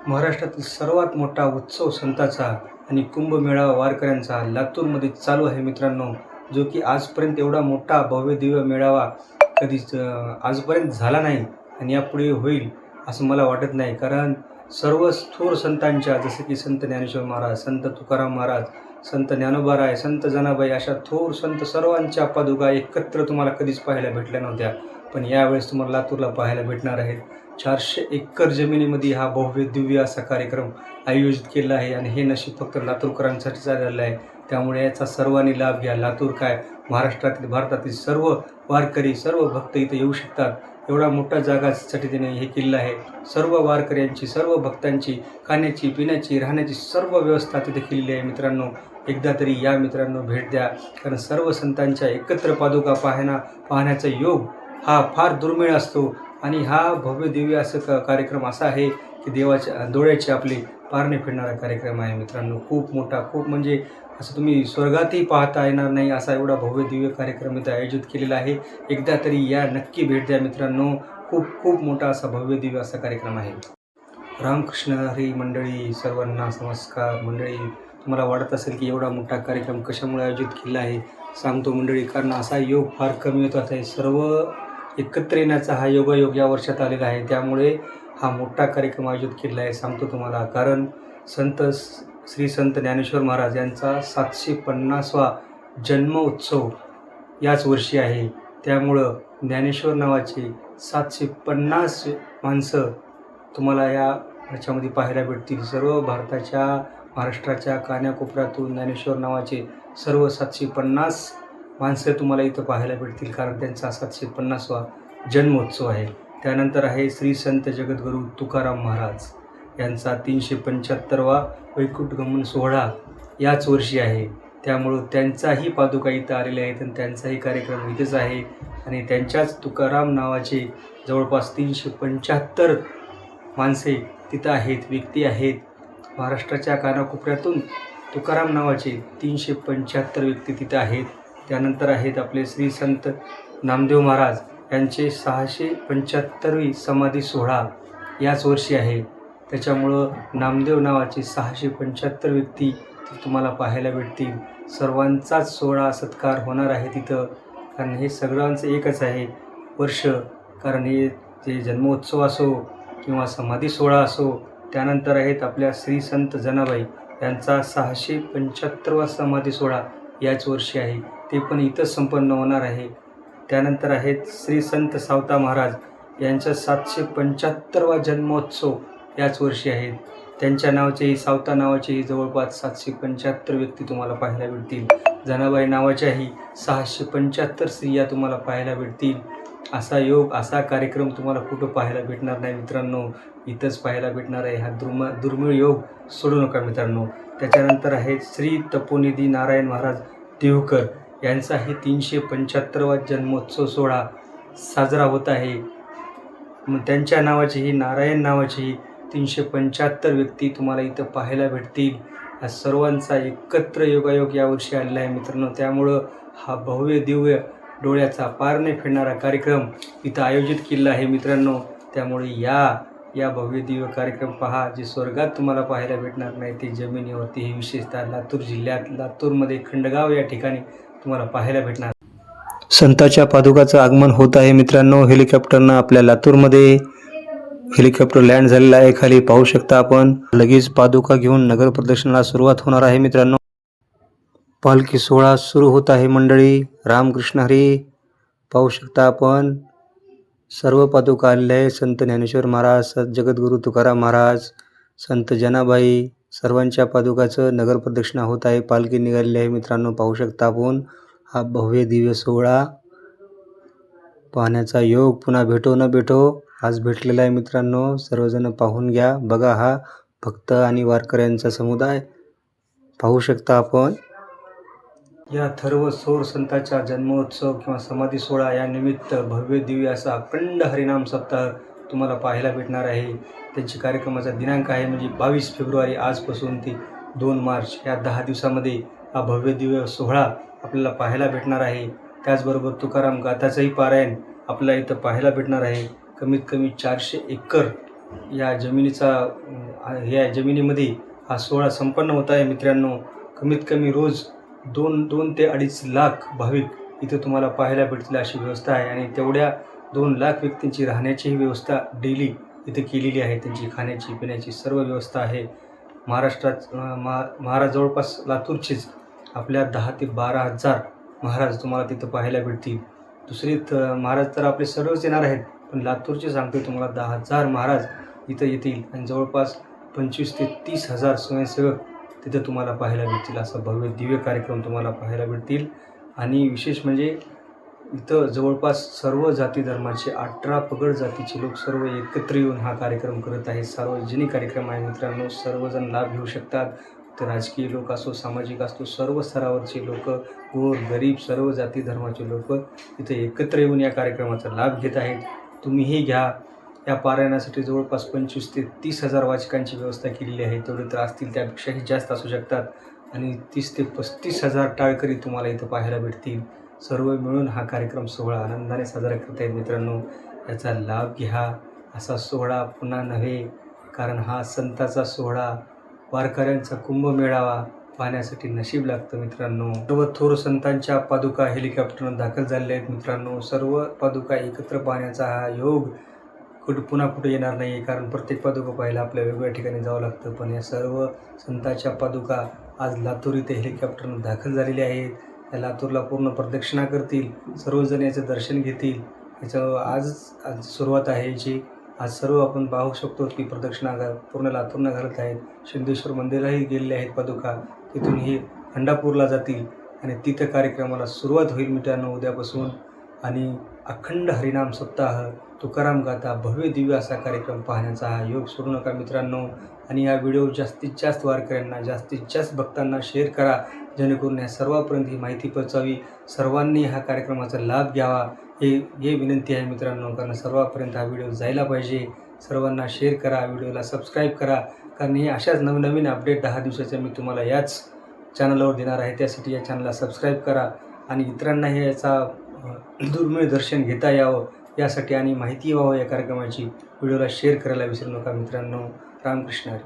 महाराष्ट्रातील सर्वात मोठा उत्सव संतांचा आणि कुंभमेळावा वारकऱ्यांचा लातूरमध्ये चालू आहे मित्रांनो, जो की आजपर्यंत एवढा मोठा भव्य दिव्य मेळावा कधीच आजपर्यंत झाला नाही आणि यापुढे होईल असं मला वाटत नाही. कारण सर्व थोर संतांच्या जसे की संत ज्ञानेश्वर महाराज, संत तुकाराम महाराज, संत ज्ञानोबाराय, संत जनाबाई अशा थोर संत सर्वांच्या पादुका एकत्र तुम्हाला कधीच पाहायला भेटल्या नव्हत्या, पण यावेळेस तुम्हाला लातूरला पाहायला भेटणार आहेत. 400 एकर जमिनीमध्ये हा भव्य दिव्य असा कार्यक्रम आयोजित केला आहे आणि हे नशीब फक्त लातूरकरांसाठी झालेलं आहे. त्यामुळे याचा सर्वांनी लाभ घ्या. लातूर काय, महाराष्ट्रातील भारतातील सर्व वारकरी, सर्व भक्त इथे येऊ शकतात. एवढा मोठा जागासाठी त्याने हे केलेलं आहे. सर्व वारकऱ्यांची, सर्व भक्तांची खाण्याची, पिण्याची, राहण्याची सर्व व्यवस्था तिथे केलेली आहे. मित्रांनो, एकदा तरी या मित्रांनो, भेट द्या. कारण सर्व संतांच्या एकत्र पादुका पाहण्याचा योग हा फार दुर्मिळ असतो आणि हा भव्य दिव्य असं कार्यक्रम असा आहे की देवाच्या डोळ्याचे आपले पारणे फिरणारा कार्यक्रम आहे मित्रांनो. खूप मोठा, खूप म्हणजे असं तुम्ही स्वर्गातही पाहता येणार नाही असा एवढा भव्य दिव्य कार्यक्रम इथं आयोजित केलेला आहे. एकदा तरी या, नक्की भेट द्या मित्रांनो. खूप खूप मोठा असा भव्य दिव्य असा कार्यक्रम आहे. रामकृष्ण हरी मंडळी, सर्वांना नमस्कार. मंडळी, तुम्हाला वाटत असेल की एवढा मोठा कार्यक्रम कशामुळे आयोजित केला आहे. सांगतो मंडळी, कारण असा योग फार कमी होत आहे. सर्व एकत्र येण्याचा हा योगायोग या वर्षात आलेला आहे. त्यामुळे हा मोठा कार्यक्रम आयोजित केला आहे. सांगतो तुम्हाला, कारण श्री संत ज्ञानेश्वर महाराज यांचा 750वा जन्म उत्सव याच वर्षी आहे. त्यामुळं ज्ञानेश्वर नावाचे 750 माणसं तुम्हाला ह्याच्यामध्ये पाहायला भेटतील. सर्व भारताच्या, महाराष्ट्राच्या कानाकोपऱ्यातून ज्ञानेश्वर नावाचे सर्व 750 माणसं तुम्हाला इथं पाहायला भेटतील, कारण त्यांचा 750वा जन्मोत्सव आहे. त्यानंतर आहे श्री संत जगद्गुरू तुकाराम महाराज यांचा 375वा वैकुंठगमन सोहळा याच वर्षी आहे. त्यामुळं त्यांचाही पादुका इथं आलेल्या आहेत आणि त्यांचाही कार्यक्रम इथेच आहे. आणि त्यांच्याच तुकाराम नावाचे जवळपास 375 माणसे तिथं आहेत, व्यक्ती आहेत. महाराष्ट्राच्या कानाकोपऱ्यातून तुकाराम नावाचे 375 व्यक्ती तिथं आहेत. त्यानंतर आहेत आपले श्री संत नामदेव महाराज यांचे 675वी समाधी सोहळा याच वर्षी आहे. त्याच्यामुळं नामदेव नावाचे 675 व्यक्ती तुम्हाला पाहायला भेटतील. सर्वांचाच सोहळा सत्कार होणार आहे तिथं, कारण हे सगळ्यांचं एकच आहे वर्ष. कारण हे जे जन्मोत्सव असो किंवा समाधी सोहळा असो. त्यानंतर आहेत आपल्या श्री संत जनाबाई यांचा 675वा समाधी सोहळा याच वर्षी आहे, ते पण इथंच संपन्न होणार आहे. त्यानंतर आहेत श्री संत सावता महाराज यांचा 775वा जन्मोत्सव याच वर्षी आहेत. त्यांच्या नावाचेही, सावता नावाचेही जवळपास 775 व्यक्ती तुम्हाला पाहायला भेटतील. जनाबाई नावाच्याही 675 स्त्रिया तुम्हाला पाहायला भेटतील. असा योग, असा कार्यक्रम तुम्हाला कुठं पाहायला भेटणार नाही मित्रांनो, इथंच पाहायला भेटणार आहे. हा दुर्मिळ योग सोडू नका मित्रांनो. त्याच्यानंतर आहे श्री तपोनिधी नारायण महाराज देवकर यांचाही 375वा जन्मोत्सव सोहळा साजरा होत आहे. मग त्यांच्या नावाचेही, नारायण नावाचेही 375 व्यक्ती तुम्हाला इथं पाहायला भेटतील. हा सर्वांचा एकत्र योगायोग यावर्षी आलेला आहे मित्रांनो. त्यामुळं हा भव्य दिव्य डोळ्याचा पारणे फिरणारा कार्यक्रम इथं आयोजित केलेला आहे मित्रांनो. त्यामुळे या भव्य दिव्य कार्यक्रम पहा. जे स्वर्गात तुम्हाला पाहायला भेटणार नाही ते जमिनीवरती, हे विशेषतः लातूर जिल्ह्यात, लातूरमध्ये खंडगाव या ठिकाणी तुम्हाला पाहायला भेटणार. संतांच्या पादुकाचं आगमन होत आहे मित्रांनो. हेलिकॉप्टरनं आपल्या लातूरमध्ये हेलिकॉप्टर लँड झालेला आहे. खाली पाहू शकता आपण. लगेच पादुका घेऊन नगर प्रदक्षिणाला सुरुवात होणार आहे मित्रांनो. पालखी सोहळा सुरू होत आहे मंडळी. रामकृष्ण हरी. पाहू शकता आपण, सर्व पादुका आलेल्या आहे. संत ज्ञानेश्वर महाराज, संत जगद्गुरू तुकाराम महाराज, संत जनाबाई, सर्वांच्या पादुकाचं नगर प्रदक्षिणा होत आहे. पालखी निघालेली आहे मित्रांनो. पाहू शकता आपण. हा भव्य दिव्य सोहळा पाहण्याचा योग पुन्हा भेटो न भेटो आज भेटलेला आहे मित्रांनो. सर्वजण पाहून घ्या, बघा. हा भक्त आणि वारकऱ्यांचा समुदाय पाहू शकता आपण. या थर्व सोर संतांच्या जन्मोत्सव किंवा समाधी सोहळा या निमित्त भव्य दिव्य असा अखंड हरिनाम सप्ताह तुम्हाला पाहायला भेटणार आहे. त्यांची कार्यक्रमाचा दिनांक आहे म्हणजे 22 फेब्रुवारी आजपासून ते 2 मार्च या 10 दिवसामध्ये हा भव्य दिव्य सोहळा आपल्याला पाहायला भेटणार आहे. त्याचबरोबर तुकाराम गाथाचंही पारायण आपल्याला इथं पाहायला भेटणार आहे. कमीत कमी 400 एकर या जमिनीचा या जमिनीमध्ये हा सोहळा संपन्न होत आहे मित्रांनो. कमीत कमी रोज 2 ते 2.5 लाख भाविक इथं तुम्हाला पाहायला भेटतील अशी व्यवस्था आहे. आणि तेवढ्या 2 लाख व्यक्तींची राहण्याचीही व्यवस्था डेली इथे केलेली आहे. त्यांची खाण्याची पिण्याची सर्व व्यवस्था आहे. महाराष्ट्रात महाराज जवळपास लातूरचेच आपल्या 10 ते 12,000 महाराज तुम्हाला तिथं पाहायला भेटतील. दुसरे महाराज तर आपले सर्वच येणार आहेत, पण लातूरचे सांगतो तुम्हाला 10,000 महाराज इथं येतील आणि जवळपास 25 ते 30,000 स्वयंसेवक तिथं तुम्हाला पाहायला भेटतील. असा भव्य दिव्य कार्यक्रम तुम्हाला पाहायला भेटतील. आणि विशेष म्हणजे इथं जवळपास सर्व जाती धर्माचे 18 पगड जातीचे लोक सर्व एकत्र येऊन हा कार्यक्रम करत आहेत. सार्वजनिक कार्यक्रम आहे मित्रांनो. सर्वजण लाभ घेऊ शकतात. तर राजकीय लोक असो, सामाजिक असो, सर्व स्तरावरचे लोक, गोर गरीब सर्व जाती धर्माचे लोक इथे एकत्र येऊन या कार्यक्रमाचा लाभ घेत आहेत. तुम्हीही घ्या. या पारायणासाठी जवळपास 25 ते 30,000 वाचकांची व्यवस्था केलेली आहे. तेवढे तर असतील, त्यापेक्षाही जास्त असू शकतात. आणि 30 ते 35,000 टाळकरी तुम्हाला इथं पाहायला भेटतील. सर्व मिळून हा कार्यक्रम सोहळा आनंदाने साजरा करत आहेत मित्रांनो. याचा लाभ घ्या. असा सोहळा पुन्हा नव्हे, कारण हा संताचा सोहळा, वारकऱ्यांचा कुंभमेळावा पाहण्यासाठी नशीब लागतं मित्रांनो. सर्व थोर संतांच्या पादुका हेलिकॉप्टरनं दाखल झालेल्या आहेत मित्रांनो. सर्व पादुका एकत्र पाहण्याचा हा योग पुन्हा कुठे येणार नाही, कारण प्रत्येक पादुका पाहायला आपल्या वेगवेगळ्या ठिकाणी जावं लागतं. पण या सर्व संतांच्या पादुका आज लातूर इथे हेलिकॉप्टरनं दाखल झालेल्या आहेत. या लातूरला पूर्ण प्रदक्षिणा करतील. सर्वजण याचं दर्शन घेतील. आज सुरुवात आहे याची. आज सर्व आपण पाहू शकतो की प्रदक्षिणा पूर्ण लातूरनं घालत आहेत. सिद्धेश्वर मंदिरालाही गेलेले आहेत पादुका. तिथून हे खंडापूरला जातील आणि तिथं कार्यक्रमाला सुरुवात होईल मित्रांनो उद्यापासून. आणि अखंड हरिनाम सप्ताह, तुकाराम गाथा, भव्य दिव्य असा कार्यक्रम पाहण्याचा हा योग सोडू नका मित्रांनो. आणि हा व्हिडिओ जास्तीत जास्त वारकऱ्यांना, जास्तीत जास्त भक्तांना शेअर करा, जेणेकरून या सर्वांपर्यंत ही माहिती पोहोचावी. सर्वांनी ह्या कार्यक्रमाचा लाभ घ्यावा हे विनंती आहे मित्रांनो. कारण सर्वांपर्यंत हा व्हिडिओ जायला पाहिजे. सर्वांना शेअर करा, व्हिडिओला सबस्क्राईब करा, कारण हे अशाच नवनवीन अपडेट 10 दिवसाच्या मी तुम्हाला याच चॅनलवर देणार आहे. त्यासाठी या चॅनलला सबस्क्राईब करा आणि इतरांनाही याचा दुर्मिळ दर्शन घेता यावं यासाठी आणि माहिती व्हावं या कार्यक्रमाची. व्हिडिओला शेअर करायला विसरू नका मित्रांनो. रामकृष्ण हरी.